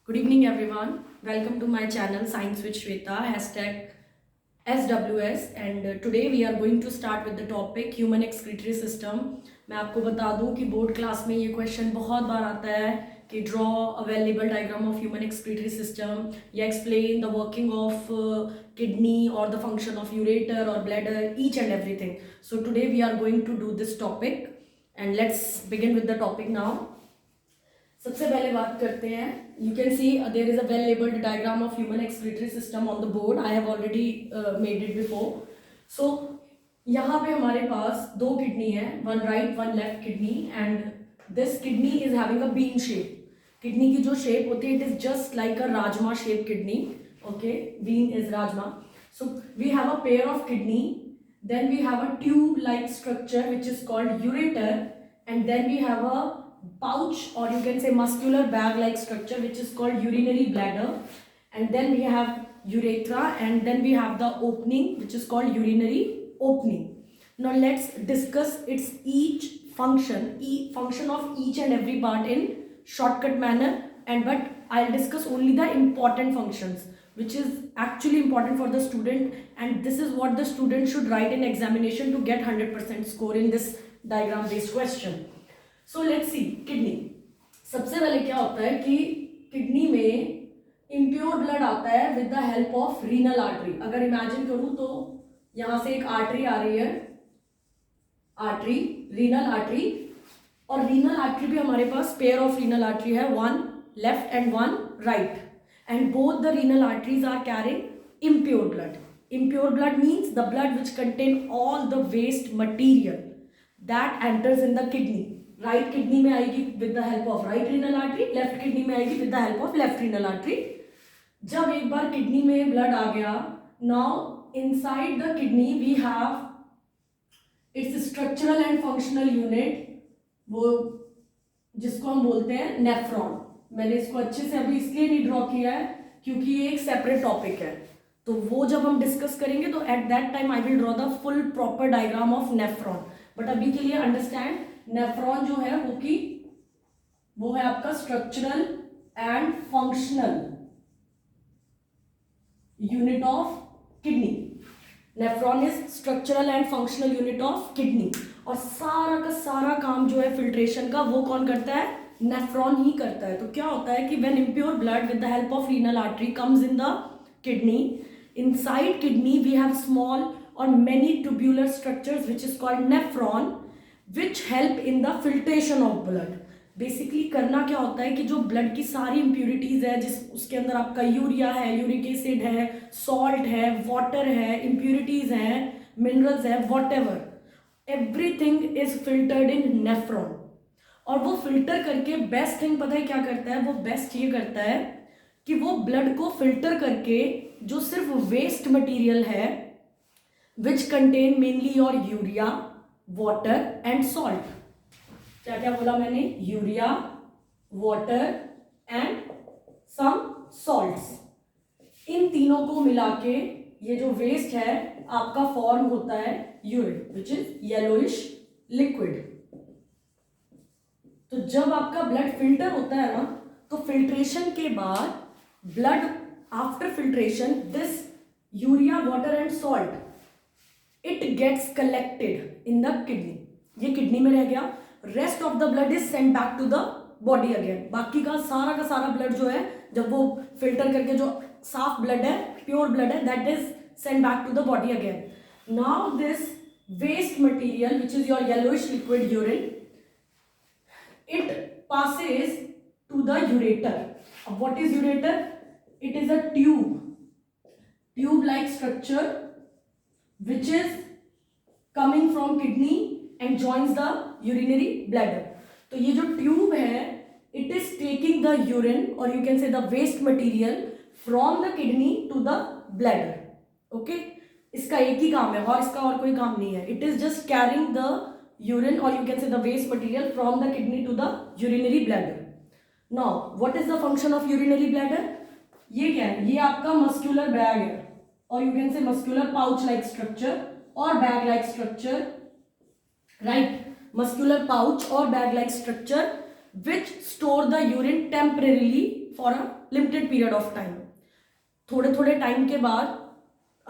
Good evening, everyone. Welcome to my channel Science with Shweta, hashtag SWS. And today we are going to start with the topic Human Excretory System. मैं आपको बता दूं कि board class में ये question बहुत बार आता है कि draw a well-labeled diagram of human excretory system या explain the working of kidney or the function of ureter or bladder, each and everything. So today we are going to do this topic and let's begin with the topic now. सबसे पहले बात करते हैं. You can see there is a well labelled diagram of human excretory system on the board. I have already made it before. So यहाँ पे हमारे पास दो किडनी है, one right one left kidney, and this kidney is having a bean shape. Kidney की जो shape होती है it is just like a rajma shape kidney. Okay, bean is rajma. So we have a pair of kidney, then we have a tube like structure which is called ureter, and then we have a pouch or you can say muscular bag like structure which is called urinary bladder, and then we have urethra, and then we have the opening which is called urinary opening. Now let's discuss its each function of each and every part in shortcut manner, and but I'll discuss only the important functions which is actually important for the student, and this is what the student should write in examination to get 100% score in this diagram based question. So let's see kidney. सबसे पहले क्या होता है कि kidney में impure blood आता है with the help of renal artery. अगर इमेजिन करूं तो यहां से एक आर्टरी आ रही है, आर्टरी, रीनल आर्टरी, और रीनल आर्टरी भी हमारे पास पेयर ऑफ रीनल आर्टरी है, one left and one right, and both the renal arteries are carrying impure blood. Impure blood means the blood which contain all the waste material that enters in the kidney. Right kidney में आएगी with the help of right renal artery, left kidney में आएगी with the help of left renal artery. जब एक बार kidney में blood आ गया, now inside the kidney we have its structural and functional unit, वो जिसको हम बोलते हैं नेफ्रॉन. मैंने इसको अच्छे से अभी इसलिए नहीं ड्रॉ किया है क्योंकि ये एक सेपरेट टॉपिक है, तो वो जब हम डिस्कस करेंगे तो at that time I will draw the full proper diagram of nephron. But अभी के लिए अंडरस्टैंड, नेफ्रॉन जो है वो है आपका structural and functional unit of kidney. Nephron is structural and functional unit of kidney, और सारा का सारा काम जो है फिल्ट्रेशन का वो कौन करता है? नेफ्रॉन ही करता है. तो क्या होता है कि when impure blood with the help of renal artery comes in the kidney, inside kidney we have small और many tubular structures which is called nephron which help in the filtration of blood. Basically करना क्या होता है कि जो blood की सारी impurities है, जिस उसके अंदर आपका यूरिया है, यूरिक एसिड है, सॉल्ट है, वाटर है, इम्प्यूरिटीज है, मिनरल्स है, whatever, everything is filtered in nephron. और वो फिल्टर करके बेस्ट थिंग पता है क्या करता है? वो बेस्ट ये करता है कि वो ब्लड को फिल्टर करके जो सिर्फ वेस्ट मटेरियल है which contain mainly your urea, water and salt. क्या क्या बोला मैंने? Urea, water and some salts. इन तीनों को मिला के ये जो वेस्ट है आपका फॉर्म होता है urine which is yellowish liquid. तो जब आपका ब्लड फिल्टर होता है ना, तो फिल्ट्रेशन के बाद blood after filtration this urea, water and salt it gets collected in the kidney. ये किडनी में रह गया. Rest of the blood is send back to the body again. बाकी का सारा ब्लड जो है जब वो फिल्टर करके जो साफ ब्लड है, प्योर ब्लड है, that is send back to the body again. Now this waste material which is your yellowish liquid urine, it passes to the ureter. What is ureter? It is a tube like structure which is coming from kidney and joins the urinary bladder. तो ये जो tube है it is taking the urine or you can say the waste material from the kidney to the bladder. Okay, इसका एक ही काम है और इसका और कोई काम नहीं है. It is just carrying the urine or you can say the waste material from the kidney to the urinary bladder. Now what is the function of urinary bladder? ये क्या है? ये आपका muscular bag है or you can say muscular pouch like structure or bag like structure, right? Muscular pouch or bag like structure which store the urine temporarily for a limited period of time. थोड़े थोड़े time के बाद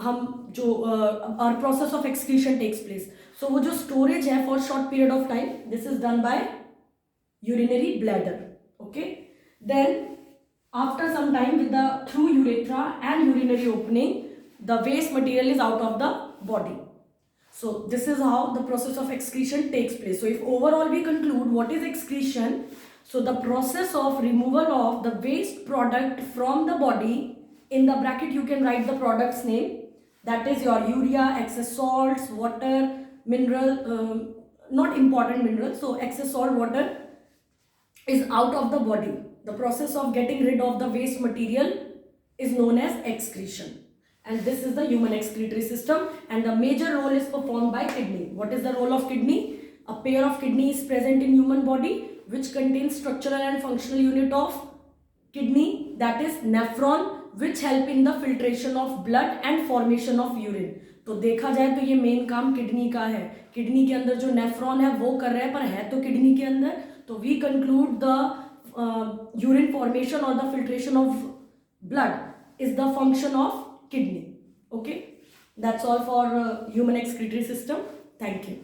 हम जो our process of excretion takes place. So वो जो storage है for short period of time, this is done by urinary bladder. Okay, then after some time with the through urethra and urinary opening, the waste material is out of the body. So this is how the process of excretion takes place. So if overall we conclude what is excretion, so the process of removal of the waste product from the body, in the bracket you can write the product's name, that is your urea, excess salts, water, mineral, not important mineral, so excess salt, water is out of the body. The process of getting rid of the waste material is known as excretion. And this is the human excretory system, and the major role is performed by kidney. What is the role of kidney? A pair of kidney is present in human body which contains structural and functional unit of kidney, that is nephron, which help in the filtration of blood and formation of urine. तो देखा जाए तो ये main काम kidney का है. Kidney के अंदर जो नेफ्रॉन है वो कर रहे हैं, पर है तो किडनी के अंदर. तो we conclude the urine formation और the filtration of blood is the function of kidney. Okay, that's all for human excretory system. Thank you.